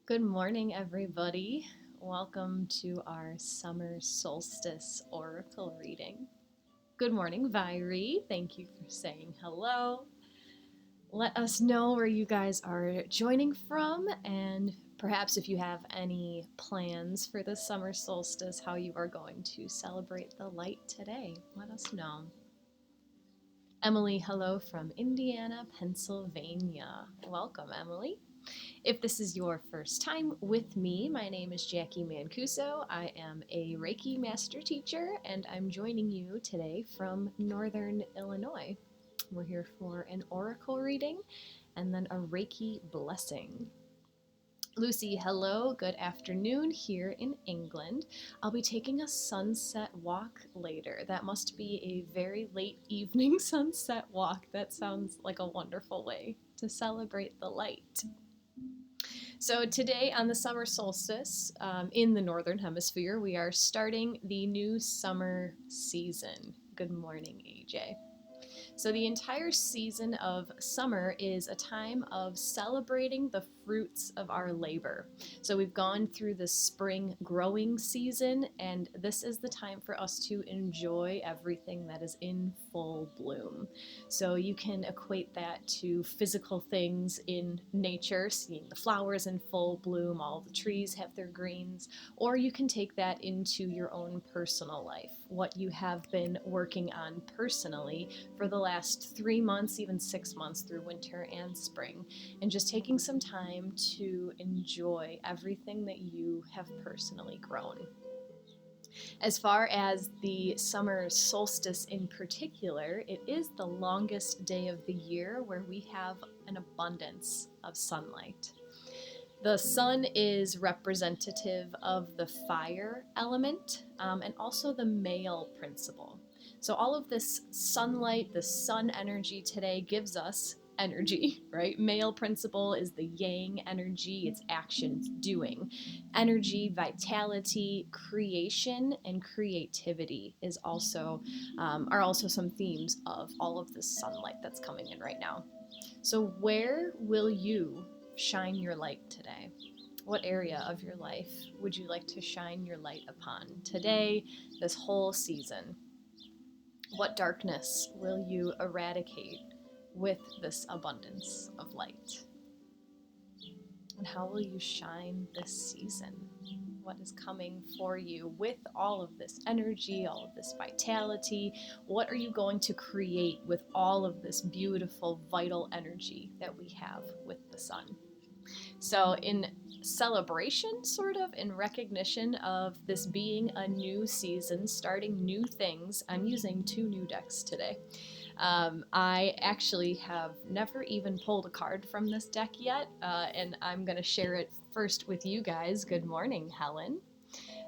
Good morning, everybody. Welcome to our summer solstice oracle reading. Good morning, Vairi. Thank you for saying hello. Let us know where you guys are joining from, and perhaps if you have any plans for the summer solstice, how you are going to celebrate the light today. Let us know. Emily, hello from Indiana, Pennsylvania. Welcome, Emily. If this is your first time with me, my name is Jacqui Mancuso. I am a Reiki master teacher, and I'm joining you today from Northern Illinois. We're here for an oracle reading and then a Reiki blessing. Lucy, hello, good afternoon here in England. I'll be taking a sunset walk later. That must be a very late evening sunset walk. That sounds like a wonderful way to celebrate the light. So today on the summer solstice in the Northern Hemisphere, we are starting the new summer season. Good morning, AJ. So the entire season of summer is a time of celebrating the fruits of our labor. So we've gone through the spring growing season, and this is the time for us to enjoy everything that is in full bloom. So you can equate that to physical things in nature, seeing the flowers in full bloom, all the trees have their greens, or you can take that into your own personal life, what you have been working on personally for the last 3 months, even 6 months through winter and spring, and just taking some time to enjoy everything that you have personally grown. As far as the summer solstice in particular, it is the longest day of the year where we have an abundance of sunlight. The sun is representative of the fire element and also the male principle. So all of this sunlight, the sun energy today gives us energy, right? Male principle is the yang energy, it's action, it's doing. Energy, vitality, creation, and creativity are also some themes of all of this sunlight that's coming in right now. So where will you shine your light today? What area of your life would you like to shine your light upon today, this whole season? What darkness will you eradicate with this abundance of light? And how will you shine this season? What is coming for you with all of this energy, all of this vitality? What are you going to create with all of this beautiful, vital energy that we have with the sun? So in celebration, sort of, in recognition of this being a new season, starting new things, I'm using 2 new decks today. I actually have never even pulled a card from this deck yet, and I'm going to share it first with you guys. Good morning, Helen.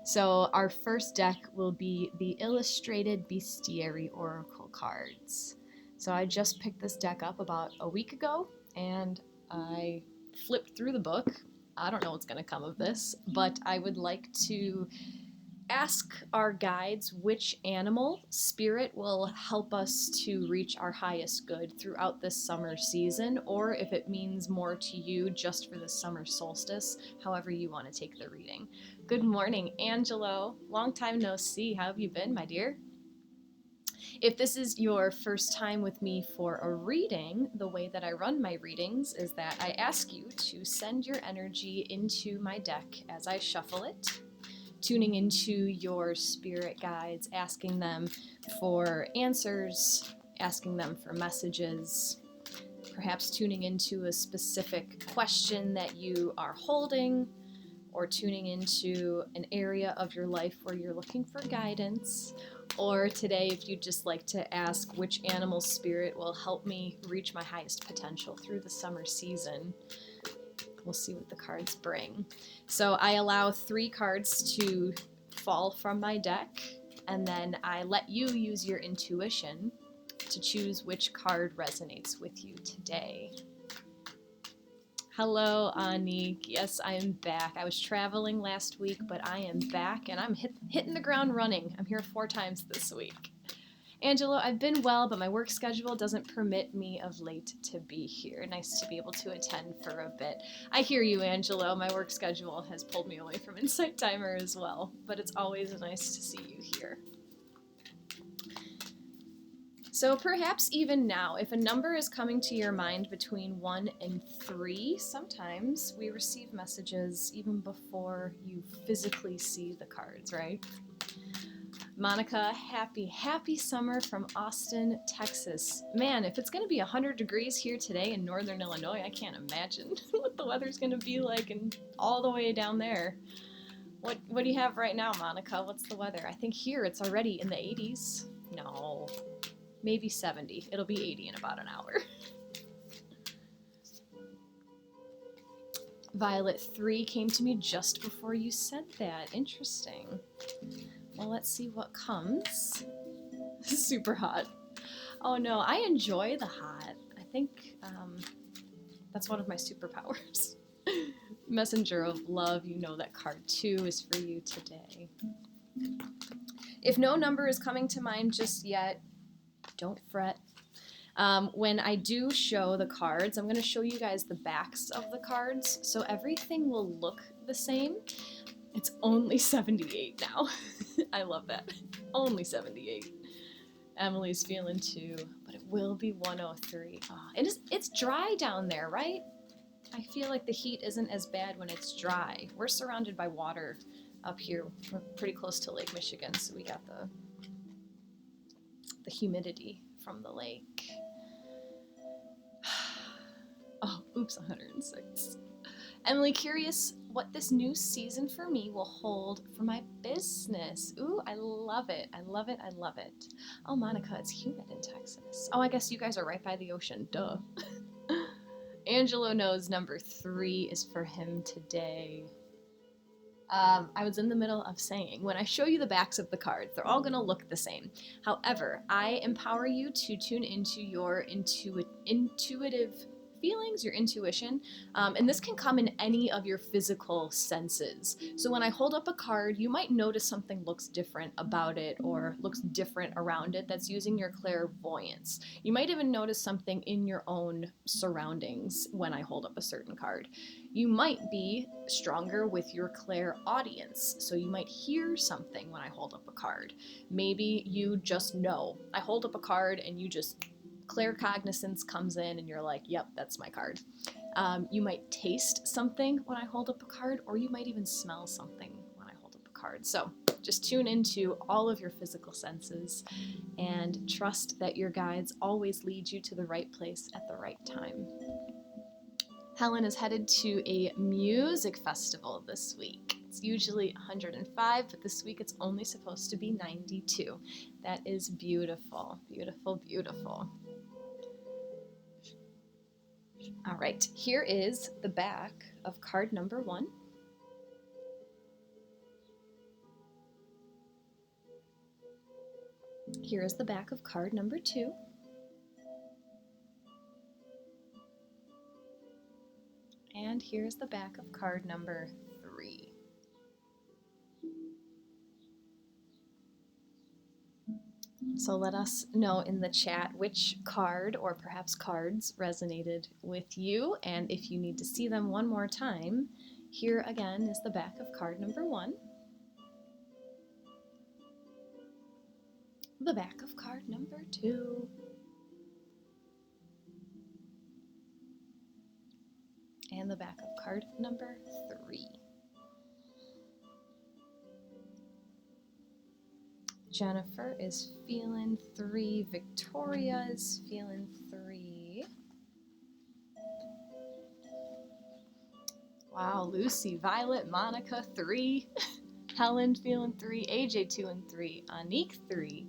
So our first deck will be the Illustrated Bestiary Oracle cards. So I just picked this deck up about a week ago, and I flipped through the book. I don't know what's going to come of this, but I would like to ask our guides which animal spirit will help us to reach our highest good throughout this summer season, or if it means more to you just for the summer solstice, however you want to take the reading. Good morning, Angelo. Long time no see. How have you been, my dear? If this is your first time with me for a reading, the way that I run my readings is that I ask you to send your energy into my deck as I shuffle it, tuning into your spirit guides, asking them for answers, asking them for messages, perhaps tuning into a specific question that you are holding, or tuning into an area of your life where you're looking for guidance. Or today, if you'd just like to ask which animal spirit will help me reach my highest potential through the summer season. We'll see what the cards bring. So I allow 3 cards to fall from my deck, and then I let you use your intuition to choose which card resonates with you today. Hello, Anik. Yes, I am back. I was traveling last week, but I am back, and I'm hitting the ground running. I'm here 4 times this week. Angelo, I've been well, but my work schedule doesn't permit me of late to be here. Nice to be able to attend for a bit. I hear you, Angelo. My work schedule has pulled me away from Insight Timer as well, but it's always nice to see you here. So perhaps even now, if a number is coming to your mind between 1 and 3, sometimes we receive messages even before you physically see the cards, right? Monica, happy summer from Austin, Texas. Man, if it's going to be 100 degrees here today in northern Illinois, I can't imagine what the weather's going to be like and all the way down there. What do you have right now, Monica? What's the weather? I think here it's already in the 80s. No. Maybe 70. It'll be 80 in about an hour. Violet 3 came to me just before you said that. Interesting. Well, let's see what comes. Super hot. Oh no, I enjoy the hot. I think that's one of my superpowers. Messenger of Love, you know that card 2 is for you today. If no number is coming to mind just yet, don't fret. When I do show the cards, I'm going to show you guys the backs of the cards, so everything will look the same. It's only 78 now. I love that. Only 78. Emily's feeling 2, but it will be 103. Oh, it's dry down there, right? I feel like the heat isn't as bad when it's dry. We're surrounded by water up here. We're pretty close to Lake Michigan, so we got the humidity from the lake. Oh, oops, 106. Emily, curious what this new season for me will hold for my business. Ooh, I love it. I love it. I love it. Oh, Monica, it's humid in Texas. Oh, I guess you guys are right by the ocean. Duh. Angelo knows number 3 is for him today. I was in the middle of saying, when I show you the backs of the cards, they're all going to look the same. However, I empower you to tune into your intuitive feelings, your intuition, and this can come in any of your physical senses. So when I hold up a card, you might notice something looks different about it or looks different around it. That's using your clairvoyance. You might even notice something in your own surroundings when I hold up a certain card. You might be stronger with your clairaudience, so you might hear something when I hold up a card. Maybe you just know. I hold up a card and you just claircognizance comes in and you're like, yep, that's my card. You might taste something when I hold up a card, or you might even smell something when I hold up a card. So just tune into all of your physical senses and trust that your guides always lead you to the right place at the right time. Helen is headed to a music festival this week. It's usually 105, but this week it's only supposed to be 92. That is beautiful, beautiful, beautiful. All right, here is the back of card number 1. Here is the back of card number 2. And here's the back of card number 3. So let us know in the chat which card or perhaps cards resonated with you. And if you need to see them one more time, here again is the back of card number 1. The back of card number 2. And the back of card number 3. Jennifer is feeling 3. Victoria is feeling 3. Wow, Lucy, Violet, Monica, 3. Helen feeling 3. AJ 2 and 3. Anique 3.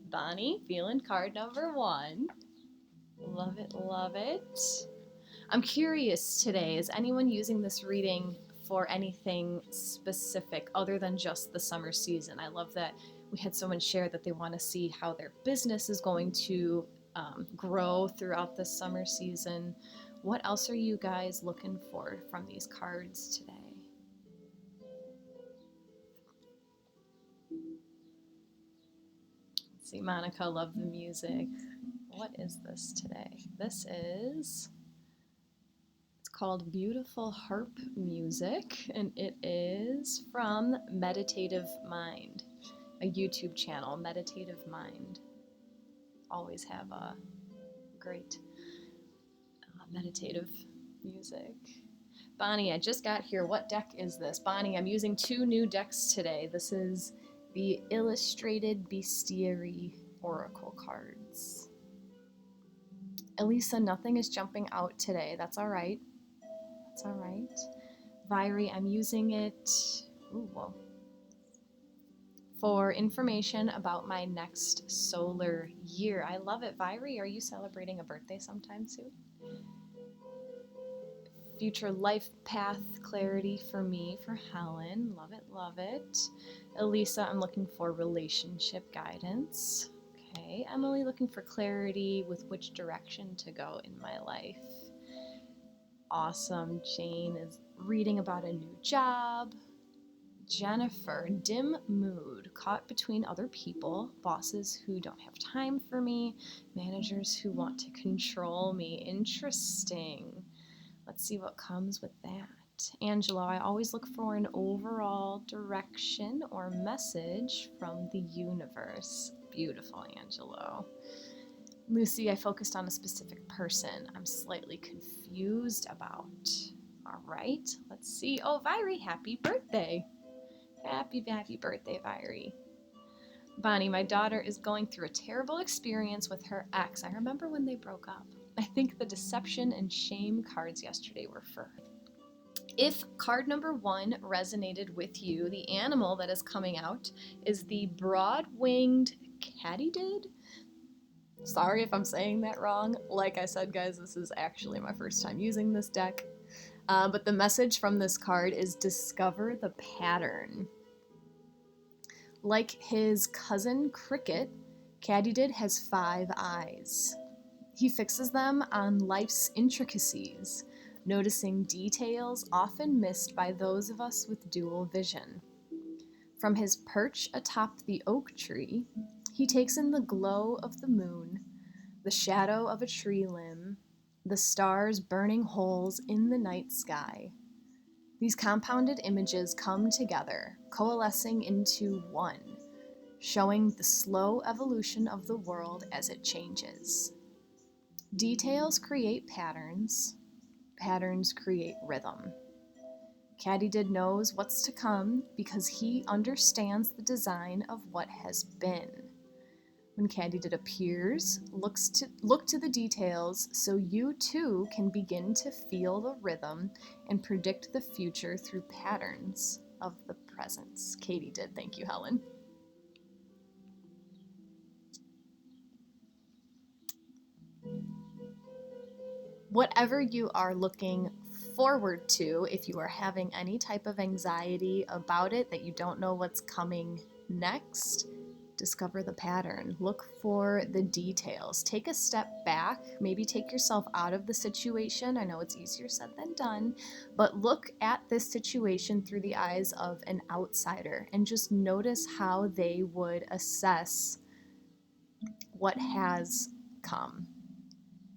Bonnie feeling card number 1. Love it, love it. I'm curious today, is anyone using this reading for anything specific other than just the summer season? I love that we had someone share that they want to see how their business is going to grow throughout the summer season. What else are you guys looking for from these cards today? Let's see, Monica, love the music. What is this today? This is, it's called Beautiful Harp Music, and it is from Meditative Mind, a YouTube channel, Meditative Mind. Always have a great meditative music. Bonnie, I just got here. What deck is this? Bonnie, I'm using 2 new decks today. This is the Illustrated Bestiary Oracle cards. Elisa, nothing is jumping out today. That's all right. That's all right. Viry, I'm using it for information about my next solar year. I love it. Viry, are you celebrating a birthday sometime soon? Future life path clarity for me, for Helen. Love it, love it. Elisa, I'm looking for relationship guidance. Okay. Emily, looking for clarity with which direction to go in my life. Awesome. Jane is reading about a new job. Jennifer, dim mood, caught between other people, bosses who don't have time for me, managers who want to control me. Interesting. Let's see what comes with that. Angelo, I always look for an overall direction or message from the universe. Beautiful, Angelo. Lucy, I focused on a specific person I'm slightly confused about. All right, let's see. Oh, Viry, happy birthday. Happy birthday, Viry. Bonnie, my daughter is going through a terrible experience with her ex. I remember when they broke up. I think the deception and shame cards yesterday were for her. If card number 1 resonated with you, the animal that is coming out is the broad-winged katydid. Sorry if I'm saying that wrong. Like I said, guys, this is actually my first time using this deck. But the message from this card is discover the pattern. Like his cousin Cricket, Katydid has 5 eyes. He fixes them on life's intricacies, noticing details often missed by those of us with dual vision. From his perch atop the oak tree, he takes in the glow of the moon, the shadow of a tree limb, the stars burning holes in the night sky. These compounded images come together, coalescing into one, showing the slow evolution of the world as it changes. Details create patterns, patterns create rhythm. Katydid knows what's to come because he understands the design of what has been. When Katydid appears, look to the details so you too can begin to feel the rhythm and predict the future through patterns of the presence. Katydid, thank you, Helen. Whatever you are looking forward to, if you are having any type of anxiety about it, that you don't know what's coming next, discover the pattern. Look for the details. Take a step back. Maybe take yourself out of the situation. I know it's easier said than done, but look at this situation through the eyes of an outsider and just notice how they would assess what has come.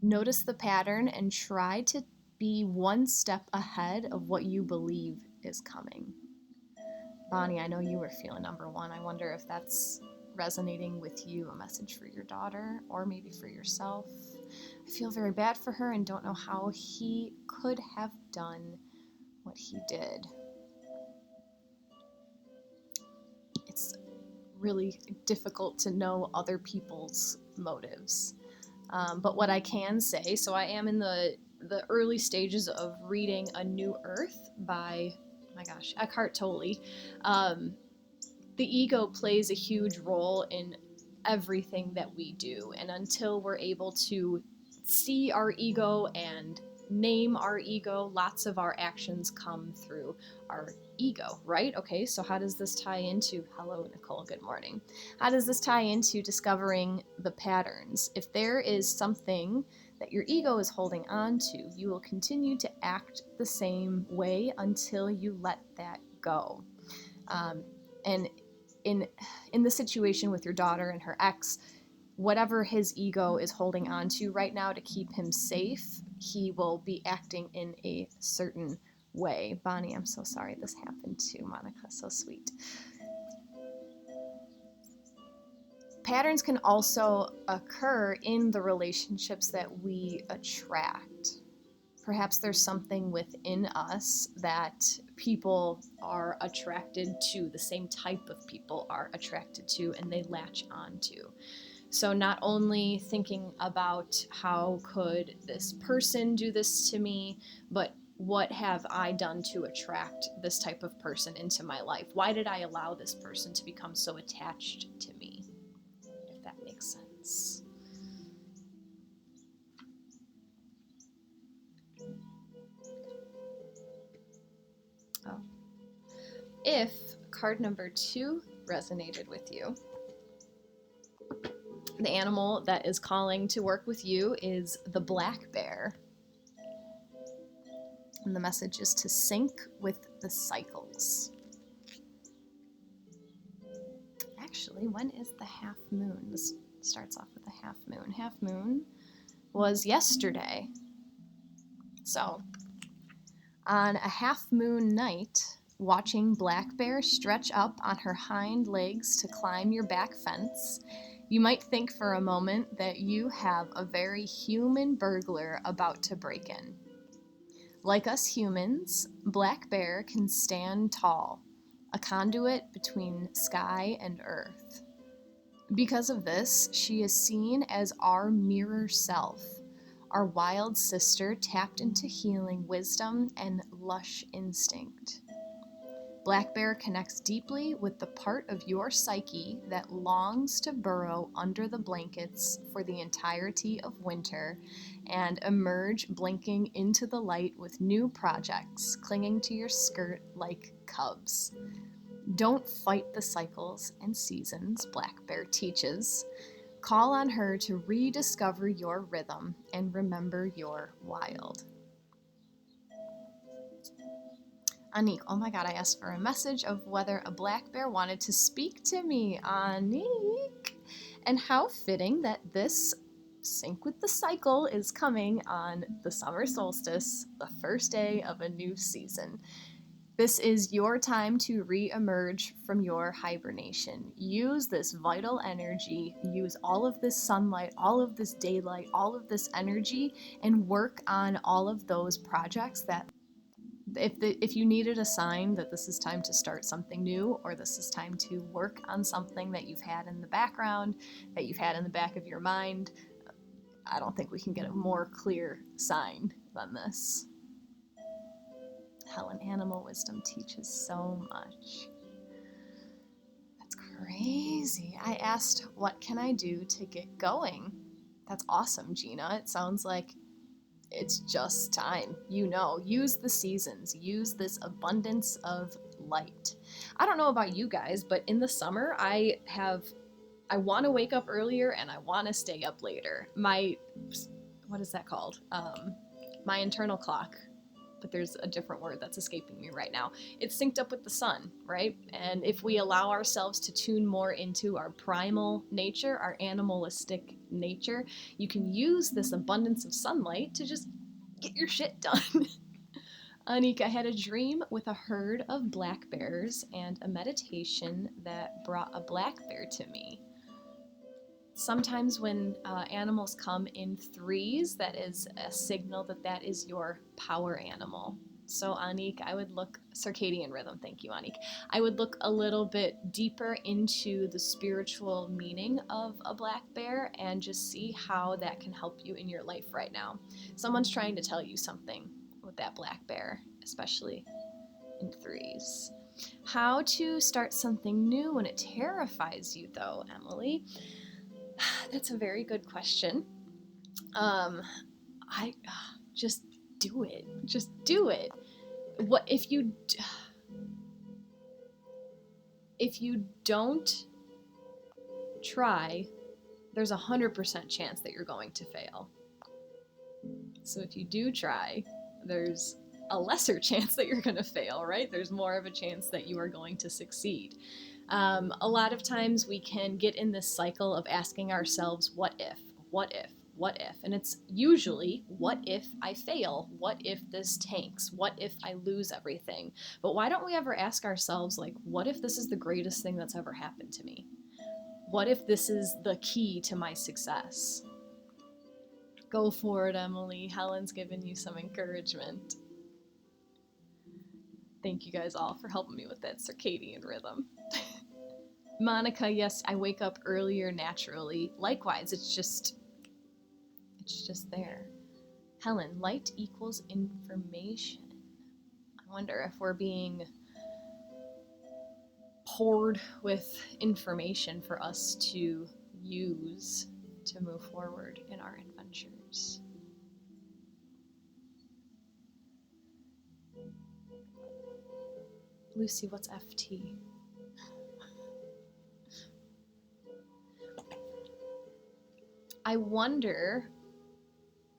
Notice the pattern and try to be one step ahead of what you believe is coming. Bonnie, I know you were feeling number 1. I wonder if that's resonating with you, a message for your daughter or maybe for yourself. I feel very bad for her and don't know how he could have done what he did. It's really difficult to know other people's motives. But what I can say, so I am in the early stages of reading A New Earth by, Eckhart Tolle. The ego plays a huge role in everything that we do, and until we're able to see our ego and name our ego, lots of our actions come through our ego, right? Okay, so how does this tie into, hello Nicole, good morning. How does this tie into discovering the patterns? If there is something that your ego is holding on to, you will continue to act the same way until you let that go. And in in the situation with your daughter and her ex, whatever his ego is holding on to right now to keep him safe, he will be acting in a certain way. Bonnie, I'm so sorry this happened to Monica. So sweet. Patterns can also occur in the relationships that we attract. Perhaps there's something within us that people are attracted to, the same type of people are attracted to, and they latch on to. So not only thinking about how could this person do this to me, but what have I done to attract this type of person into my life? Why did I allow this person to become so attached to me? If that makes sense. Oh. If card number 2 resonated with you, the animal that is calling to work with you is the black bear. And the message is to sync with the cycles. Actually, when is the half moon? This starts off with a half moon. Half moon was yesterday. So, on a half moon night, watching black bear stretch up on her hind legs to climb your back fence, you might think for a moment that you have a very human burglar about to break in. Like us humans, black bear can stand tall, a conduit between sky and earth. Because of this, she is seen as our mirror self, our wild sister tapped into healing wisdom and lush instinct. Black bear connects deeply with the part of your psyche that longs to burrow under the blankets for the entirety of winter and emerge blinking into the light with new projects clinging to your skirt like cubs. Don't fight the cycles and seasons, Black Bear teaches. Call on her to rediscover your rhythm and remember you're wild. Anik, oh my god, I asked for a message of whether a black bear wanted to speak to me. Anik! And how fitting that this sync with the cycle is coming on the summer solstice, the first day of a new season. This is your time to re-emerge from your hibernation. Use this vital energy, use all of this sunlight, all of this daylight, all of this energy, and work on all of those projects that if you needed a sign that this is time to start something new, or this is time to work on something that you've had in the background, that you've had in the back of your mind, I don't think we can get a more clear sign than this. Helen, animal wisdom teaches so much. That's crazy. I asked, what can I do to get going? That's awesome, Gina. It sounds like it's just time. Use the seasons. Use this abundance of light. I don't know about you guys, but in the summer, I want to wake up earlier and I want to stay up later. What is that called? My internal clock. But there's a different word that's escaping me right now. It's synced up with the sun, right? And if we allow ourselves to tune more into our primal nature, our animalistic nature, you can use this abundance of sunlight to just get your shit done. Anika had a dream with a herd of black bears and a meditation that brought a black bear to me. Sometimes when animals come in threes, that is a signal that is your power animal. So Anik, I would look, circadian rhythm, thank you Anik. I would look a little bit deeper into the spiritual meaning of a black bear and just see how that can help you in your life right now. Someone's trying to tell you something with that black bear, especially in threes. How to start something new when it terrifies you though, Emily? That's a very good question. I just do it. Just do it. What if you don't try, there's 100% chance that you're going to fail. So if you do try, there's a lesser chance that you're going to fail, right? There's more of a chance that you are going to succeed. A lot of times we can get in this cycle of asking ourselves, what if, what if, what if? And it's usually, what if I fail? What if this tanks? What if I lose everything? But why don't we ever ask ourselves, like, what if this is the greatest thing that's ever happened to me? What if this is the key to my success? Go for it, Emily. Helen's given you some encouragement. Thank you guys all for helping me with that circadian rhythm. Monica, yes, I wake up earlier naturally. Likewise, it's just there. Helen, light equals information. I wonder if we're being poured with information for us to use to move forward in our adventures. Lucy, what's FT? I wonder,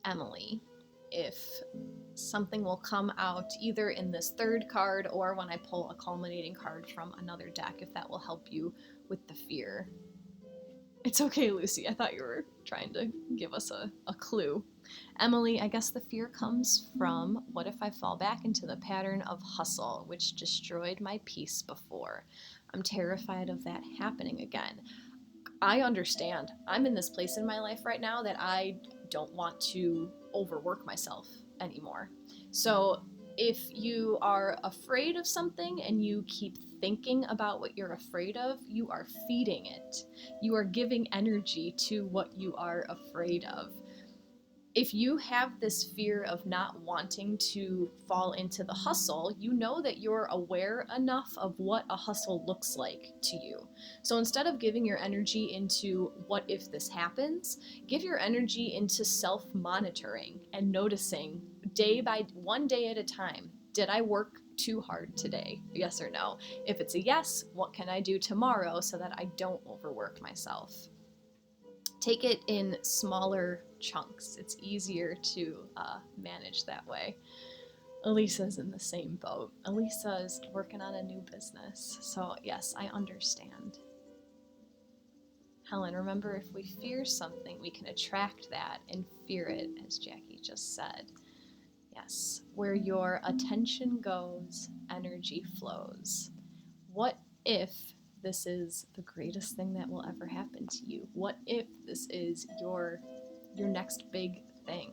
Emily, if something will come out either in this third card or when I pull a culminating card from another deck, if that will help you with the fear. It's okay, Lucy. I thought you were trying to give us a clue. Emily, I guess the fear comes from, what if I fall back into the pattern of hustle, which destroyed my peace before? I'm terrified of that happening again. I understand. I'm in this place in my life right now that I don't want to overwork myself anymore. So if you are afraid of something and you keep thinking about what you're afraid of, you are feeding it. You are giving energy to what you are afraid of. If you have this fear of not wanting to fall into the hustle, you know that you're aware enough of what a hustle looks like to you. So instead of giving your energy into what if this happens, give your energy into self-monitoring and noticing one day at a time. Did I work too hard today? Yes or no? If it's a yes, what can I do tomorrow so that I don't overwork myself? Take it in smaller chunks. It's easier to manage that way. Elisa's in the same boat. Elisa's working on a new business. So yes, I understand. Helen, remember, if we fear something, we can attract that and fear it, as Jacqui just said. Yes, where your attention goes, energy flows. What if this is the greatest thing that will ever happen to you? What if this is your next big thing?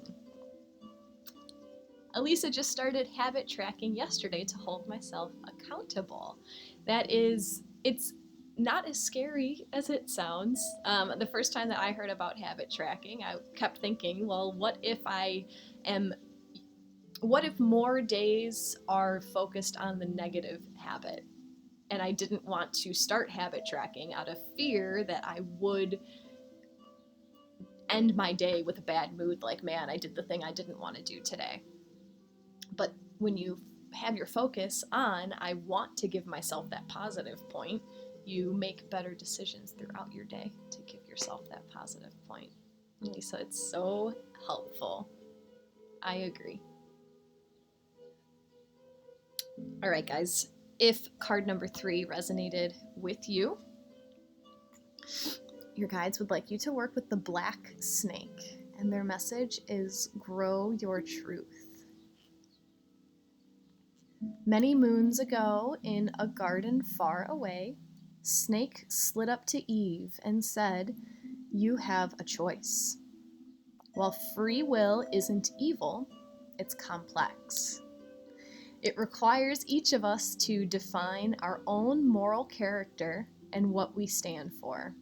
Elisa just started habit tracking yesterday to hold myself accountable. It's not as scary as it sounds. The first time that I heard about habit tracking, I kept thinking, well, what if more days are focused on the negative habit? And I didn't want to start habit tracking out of fear that I would end my day with a bad mood, like, man, I did the thing I didn't want to do today. But when you have your focus on, I want to give myself that positive point, you make better decisions throughout your day to give yourself that positive point. Lisa, it's so helpful. I agree. All right, guys. If card number 3 resonated with you, your guides would like you to work with the black snake, and their message is grow your truth. Many moons ago, in a garden far away, Snake slid up to Eve and said, "You have a choice." While free will isn't evil, it's complex. It requires each of us to define our own moral character and what we stand for.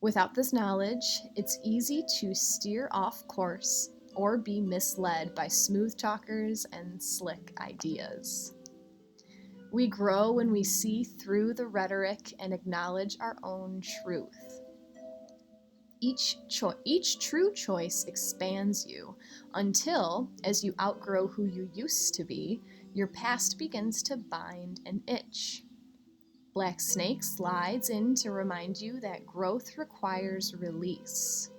Without this knowledge, it's easy to steer off course or be misled by smooth talkers and slick ideas. We grow when we see through the rhetoric and acknowledge our own truth. Each true choice expands you until, as you outgrow who you used to be, your past begins to bind and itch. Black Snake slides in to remind you that growth requires release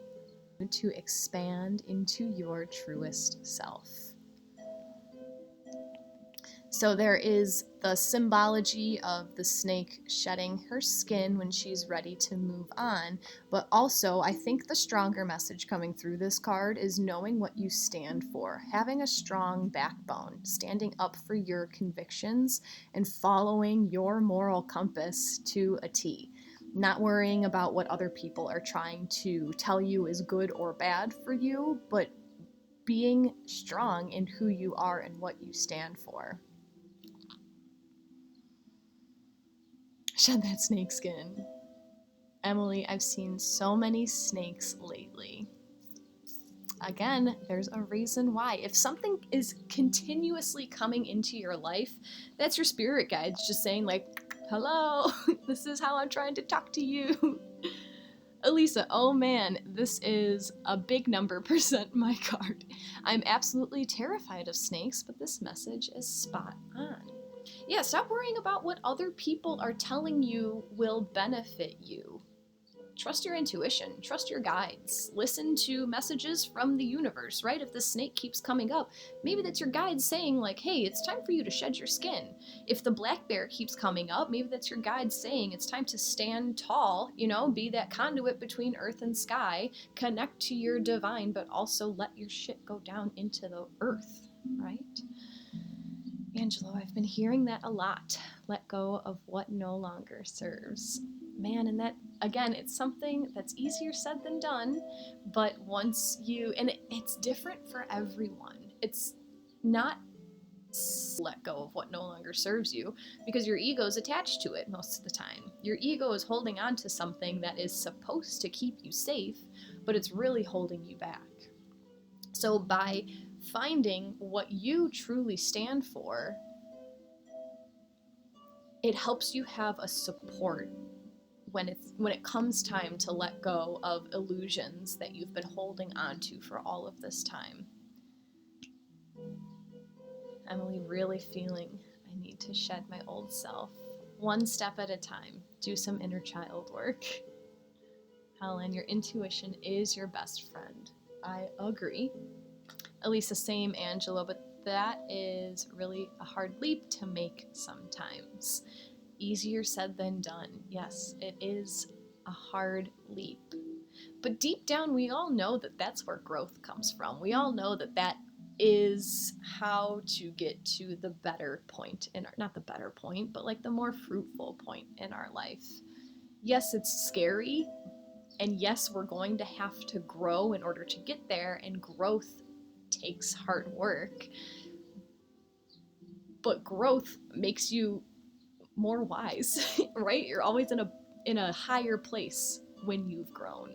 to expand into your truest self. So there is the symbology of the snake shedding her skin when she's ready to move on, but also I think the stronger message coming through this card is knowing what you stand for, having a strong backbone, standing up for your convictions and following your moral compass to a T. Not worrying about what other people are trying to tell you is good or bad for you, but being strong in who you are and what you stand for. Shed that snake skin. Emily, I've seen so many snakes lately. Again, there's a reason why. If something is continuously coming into your life, that's your spirit guides just saying, like, hello, this is how I'm trying to talk to you. Elisa, oh man, this is a big number percent my card. I'm absolutely terrified of snakes, but this message is spot on. Yeah, stop worrying about what other people are telling you will benefit you. Trust your intuition, trust your guides, listen to messages from the universe, right? If the snake keeps coming up, maybe that's your guide saying, like, hey, it's time for you to shed your skin. If the black bear keeps coming up, maybe that's your guide saying it's time to stand tall, be that conduit between earth and sky, connect to your divine, but also let your shit go down into the earth, right? Angelo, I've been hearing that a lot. Let go of what no longer serves. Man, and that, again, it's something that's easier said than done, but once you, and it's different for everyone. It's not let go of what no longer serves you because your ego is attached to it most of the time. Your ego is holding on to something that is supposed to keep you safe, but it's really holding you back. So by finding what you truly stand for, it helps you have a support when it comes time to let go of illusions that you've been holding on to for all of this time. Emily, really feeling I need to shed my old self. One step at a time. Do some inner child work. Helen, your intuition is your best friend. I agree. Elisa, same, Angela, but that is really a hard leap to make sometimes. Easier said than done. Yes, it is a hard leap. But deep down, we all know that that's where growth comes from. We all know that that is how to get to the better point in our, not the better point, but like the more fruitful point in our life. Yes, it's scary, and yes, we're going to have to grow in order to get there, and growth takes hard work. But growth makes you more wise, right? You're always in a higher place when you've grown.